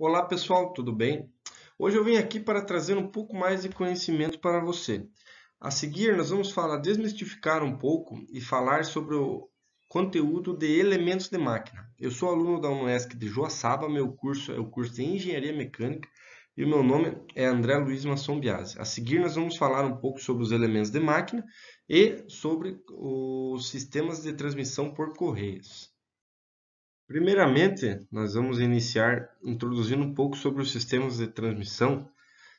Olá pessoal, tudo bem? Hoje eu vim aqui para trazer um pouco mais de conhecimento para você. A seguir, nós vamos desmistificar um pouco e falar sobre o conteúdo de elementos de máquina. Eu sou aluno da UNESC de Joaçaba, meu curso é o curso de Engenharia Mecânica e o meu nome é André Luiz Masson Biasi. A seguir, nós vamos falar um pouco sobre os elementos de máquina e sobre os sistemas de transmissão por correios. Primeiramente, nós vamos iniciar introduzindo um pouco sobre os sistemas de transmissão,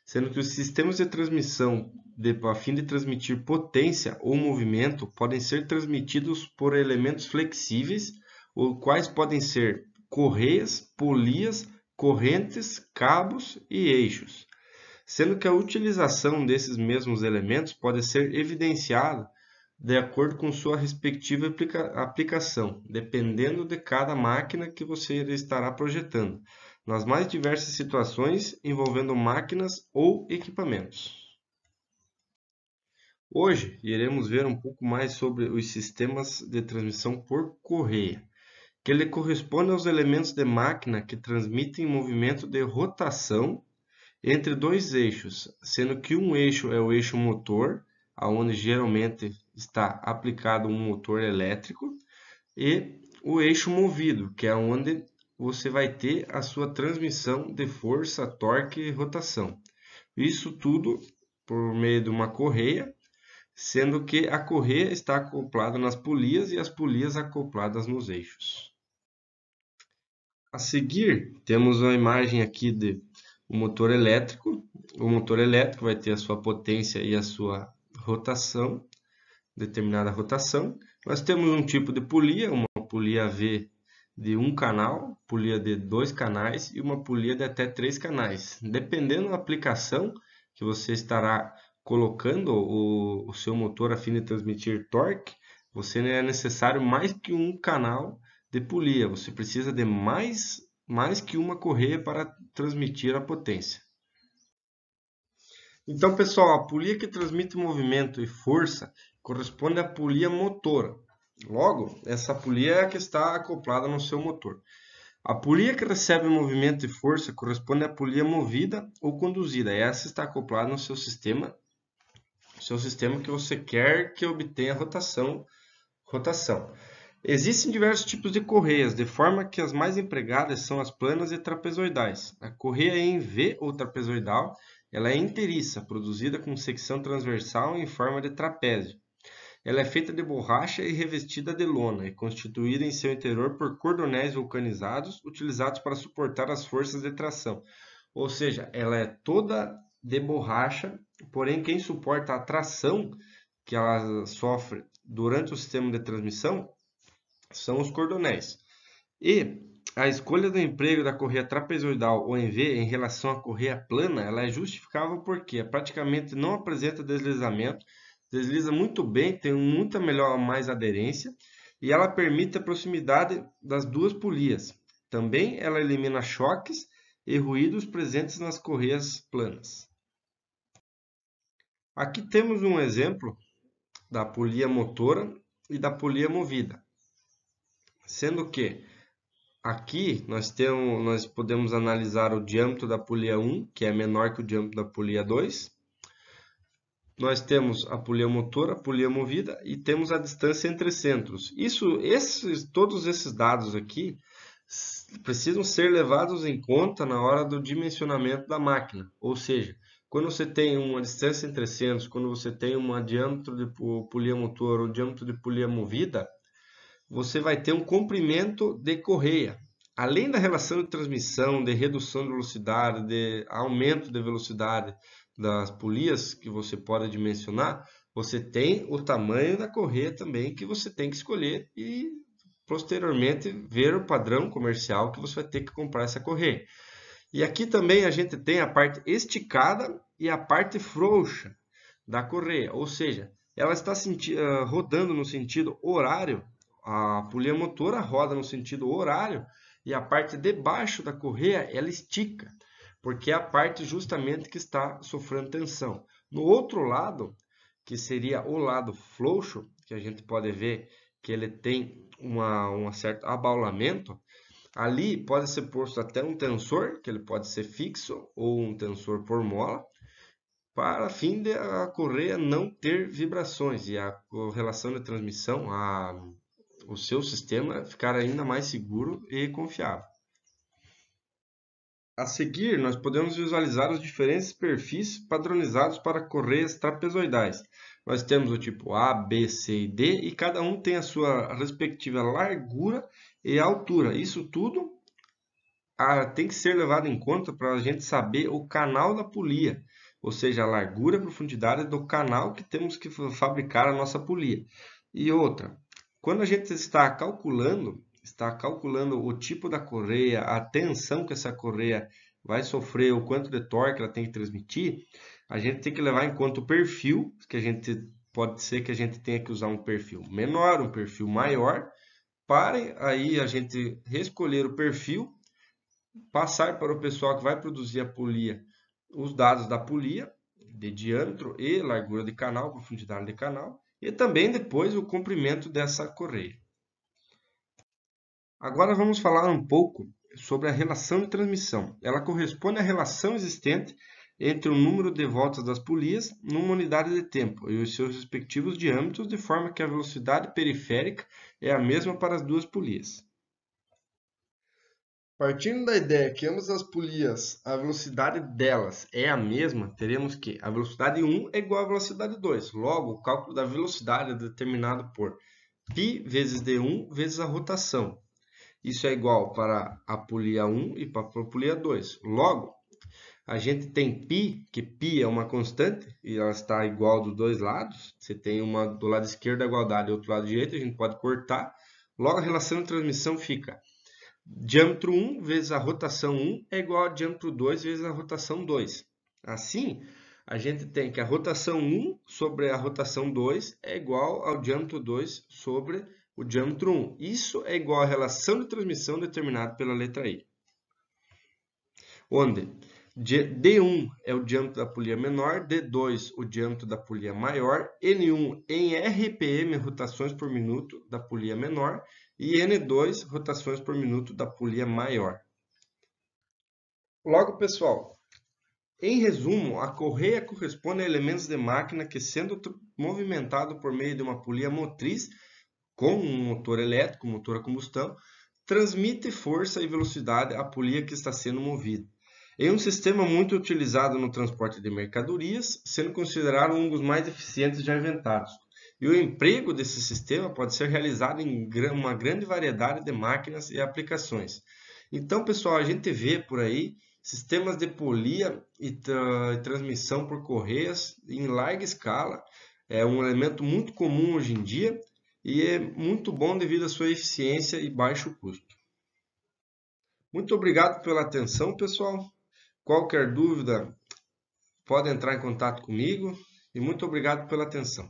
sendo que os sistemas de transmissão, a fim de transmitir potência ou movimento, podem ser transmitidos por elementos flexíveis, os quais podem ser correias, polias, correntes, cabos e eixos, sendo que a utilização desses mesmos elementos pode ser evidenciada de acordo com sua respectiva aplicação, dependendo de cada máquina que você estará projetando, nas mais diversas situações envolvendo máquinas ou equipamentos. Hoje iremos ver um pouco mais sobre os sistemas de transmissão por correia, que ele corresponde aos elementos de máquina que transmitem movimento de rotação entre dois eixos, sendo que um eixo é o eixo motor, aonde geralmente está aplicado um motor elétrico, e o eixo movido, que é onde você vai ter a sua transmissão de força, torque e rotação. Isso tudo por meio de uma correia, sendo que a correia está acoplada nas polias e as polias acopladas nos eixos. A seguir, temos a imagem aqui de um motor elétrico. O motor elétrico vai ter a sua potência e a sua rotação, determinada rotação. Nós temos um tipo de polia, uma polia V de um canal, polia de 2 canais e uma polia de até 3 canais. Dependendo da aplicação que você estará colocando o seu motor a fim de transmitir torque, você é necessário mais que um canal de polia. Você precisa de mais que uma correia para transmitir a potência. Então, pessoal, a polia que transmite movimento e força corresponde à polia motora. Logo, essa polia é a que está acoplada no seu motor. A polia que recebe movimento e força corresponde à polia movida ou conduzida. Essa está acoplada no seu sistema que você quer que obtenha rotação. Existem diversos tipos de correias, de forma que as mais empregadas são as planas e trapezoidais. A correia em V ou trapezoidal, ela é inteiriça, produzida com secção transversal em forma de trapézio. Ela é feita de borracha e revestida de lona, e constituída em seu interior por cordonéis vulcanizados, utilizados para suportar as forças de tração. Ou seja, ela é toda de borracha, porém quem suporta a tração que ela sofre durante o sistema de transmissão são os cordonéis. E a escolha do emprego da correia trapezoidal ou em V em relação à correia plana, ela é justificável porque praticamente não apresenta deslizamento, desliza muito bem, tem muita mais aderência e ela permite a proximidade das duas polias. Também ela elimina choques e ruídos presentes nas correias planas. Aqui temos um exemplo da polia motora e da polia movida, sendo que aqui nós podemos analisar o diâmetro da polia 1, que é menor que o diâmetro da polia 2. Nós temos a polia motora, a polia movida e temos a distância entre centros. Todos esses dados aqui precisam ser levados em conta na hora do dimensionamento da máquina. Ou seja, quando você tem uma distância entre centros, quando você tem um diâmetro de polia motor ou diâmetro de polia movida, você vai ter um comprimento de correia. Além da relação de transmissão, de redução de velocidade, de aumento de velocidade das polias que você pode dimensionar, você tem o tamanho da correia também que você tem que escolher e posteriormente ver o padrão comercial que você vai ter que comprar essa correia. E aqui também a gente tem a parte esticada e a parte frouxa da correia, ou seja, ela está rodando no sentido horário. A polia motora roda no sentido horário e a parte de baixo da correia ela estica, porque é a parte justamente que está sofrendo tensão. No outro lado, que seria o lado frouxo, que a gente pode ver que ele tem um certo abaulamento, Ali pode ser posto até um tensor, que ele pode ser fixo ou um tensor por mola, para fim de a correia não ter vibrações e a relação de transmissão, o seu sistema ficar ainda mais seguro e confiável. A seguir, nós podemos visualizar os diferentes perfis padronizados para correias trapezoidais. Nós temos o tipo A, B, C e D e cada um tem a sua respectiva largura e altura. Isso tudo tem que ser levado em conta para a gente saber o canal da polia, ou seja, a largura e a profundidade do canal que temos que fabricar a nossa polia. E outra, quando a gente está calculando o tipo da correia, a tensão que essa correia vai sofrer, o quanto de torque ela tem que transmitir, a gente tem que levar em conta o perfil, que a gente pode ser que a gente tenha que usar um perfil menor, um perfil maior, para aí a gente escolher o perfil, passar para o pessoal que vai produzir a polia os dados da polia, de diâmetro e largura de canal, profundidade de canal, e também depois o comprimento dessa correia. Agora vamos falar um pouco sobre a relação de transmissão. Ela corresponde à relação existente entre o número de voltas das polias numa unidade de tempo e os seus respectivos diâmetros, de forma que a velocidade periférica é a mesma para as duas polias. Partindo da ideia que ambas as polias, a velocidade delas é a mesma, teremos que a velocidade 1 é igual à velocidade 2. Logo, o cálculo da velocidade é determinado por π vezes d1 vezes a rotação. Isso é igual para a polia 1 e para a polia 2. Logo, a gente tem π, que π é uma constante, e ela está igual dos dois lados. Você tem uma do lado esquerdo a igualdade e do outro lado direito, a gente pode cortar. Logo, a relação de transmissão fica diâmetro 1 vezes a rotação 1 é igual a diâmetro 2 vezes a rotação 2. Assim, a gente tem que a rotação 1 sobre a rotação 2 é igual ao diâmetro 2 sobre o diâmetro 1. Isso é igual à relação de transmissão determinada pela letra I. Onde D1 é o diâmetro da polia menor, D2 o diâmetro da polia maior, N1 em RPM, rotações por minuto da polia menor, e N2 rotações por minuto da polia maior. Logo, pessoal, em resumo, a correia corresponde a elementos de máquina que, sendo movimentado por meio de uma polia motriz, com um motor elétrico, motor a combustão, transmite força e velocidade à polia que está sendo movida. É um sistema muito utilizado no transporte de mercadorias, sendo considerado um dos mais eficientes já inventados. E o emprego desse sistema pode ser realizado em uma grande variedade de máquinas e aplicações. Então, pessoal, a gente vê por aí sistemas de polia e transmissão por correias em larga escala. É um elemento muito comum hoje em dia e é muito bom devido à sua eficiência e baixo custo. Muito obrigado pela atenção, pessoal. Qualquer dúvida, pode entrar em contato comigo e muito obrigado pela atenção.